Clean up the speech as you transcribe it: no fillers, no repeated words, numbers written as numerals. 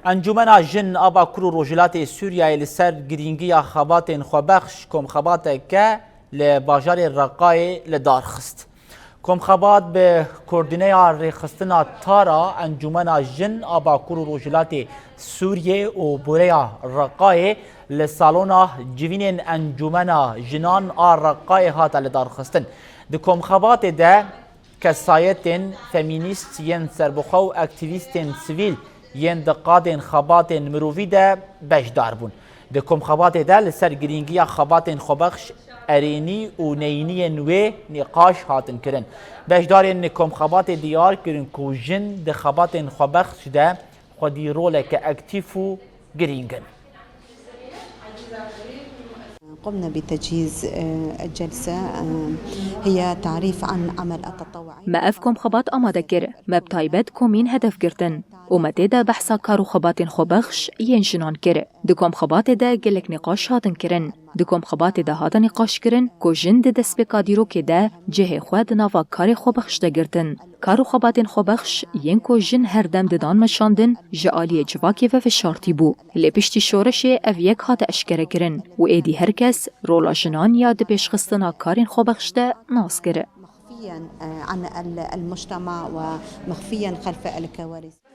انجمنا جن ابا کرو روجلات سوریه لسر گرینگی خبات خوبخش کم خبات که لباجار رقای لدار خست. کم خبات به کردنه رخستنا تارا انجمنا جن ابا کرو روجلات سوریه و بوریا رقای لسالونا جوین انجمنا جنان رقای هات لدار خستن. دکم خبات ده کسایتن فمینیست ین سربخو اکتیویستن سویل ین دقادن خباتن مروی ده بشدار بون. دکم خبات ده لسر گرینگی خباتن خوبخش ارینی و نینی نوی نقاش هاتن کرن. بشدارن نکم خبات دیار کرن کو جن ده خباتن خوبخش ده خودی رولک اکتیفو گرینگن. قمنا بتجهيز الجلسة هي تعريف عن عمل التطوعي. ما أفكم خبات أماده كر ما بتايبت كومين هدف گرتن وما تيدا بحثا كارو خبات خوبخش ينشنان كر دكم خبات دا گلك نقاش هاتن كرن دكم خبات دا هادا نقاش كرن كو جند دست بقاديرو كدا جه خواد ناوا كار خوبخش دا گرتن كارو خبات خوبخش ين كو جن هر دم ددان مشاندن جعالي جواكي و فشارتي بو لپشتي شورش اويك هات اشكره كرن و ايدي هر کس رولا جنان یا د پیشخستنا کارین خوبخش ده ناس كره مخفيا عن المجتمع ومخفيا خلف الكواليس.